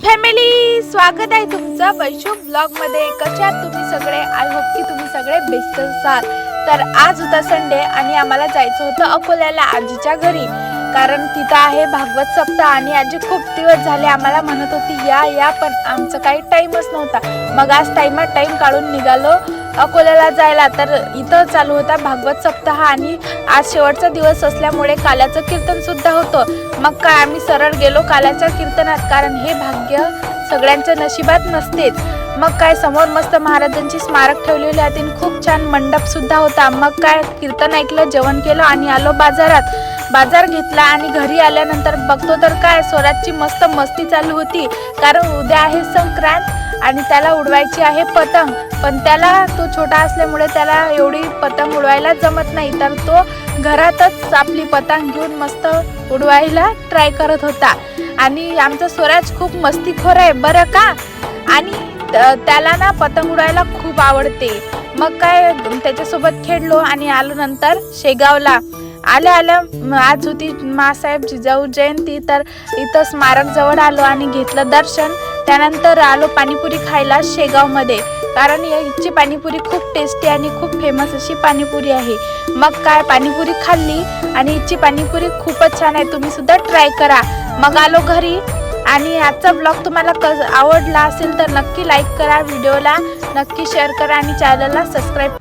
Family, स्वागत आहे तुमचं वैशू ब्लॉग मध्ये। कशा आहात तुम्ही सगळे? आय होप की तुम्ही सगळे बेस्ट असाल। तर आज होता संडे आणि आम्हाला जायचं होतं अकोल्याला आजीच्या घरी, कारण तिथं आहे भागवत सप्ताह आणि आजी खूप दिवस झाले आम्हाला म्हणत होती या पण आमचं काही टाइमच नव्हता। मग आज टाइम काढून निघालो अकोल्याला जायला। तर इथं चालू होता भागवत सप्ताह आणि आज शेवटचा दिवस असल्यामुळे काल्याचं कीर्तन सुद्धा होतं। मग काय आम्ही सरळ गेलो काल्याच्या कीर्तनात, कारण हे भाग्य सगळ्यांच्या नशिबात नसतेच। मग काय समोर मस्त महाराजांची स्मारक ठेवलेली आहे आणि खूप छान मंडप सुद्धा होता। मग काय कीर्तन ऐकलं, जेवण केलं आणि आलो बाजारात। बाजार घेतला आणि घरी आल्यानंतर बघतो तर काय स्वराजची मस्त मस्ती चालू होती, कारण उद्या आहे संक्रांत आणि त्याला उडवायची आहे पतंग। पण त्याला तो छोटा असल्यामुळे त्याला एवढी पतंग उडवायला जमत नाही, तर तो घरातच आपली पतंग घेऊन मस्त उडवायला ट्राय करत होता। आणि आमचा स्वराज खूप मस्तीखोर आहे बरं का, आणि त्याला ना पतंग उडवायला खूप आवडते। मग काय त्याच्यासोबत खेळलो आणि आलो नंतर शेगावला। आल्या आज होती मासाहेब जिजाऊ जयंती, तर इथं स्मारक जवळ आलो आणि घेतलं दर्शन। त्यानंतर आलो पाणीपुरी खायला शेगावमध्ये, कारण याची पाणीपुरी खूप टेस्टी आणि खूप फेमस अशी पाणीपुरी आहे। मग काय पाणीपुरी खाल्ली आणि याची पाणीपुरी खूपच छान आहे, तुम्ही सुद्धा ट्राय करा। मग आलो घरी आणि आजचा ब्लॉग तुम्हाला आवडला असेल तर नक्की लाईक करा, व्हिडिओला नक्की शेअर करा आणि चॅनलला सबस्क्राईब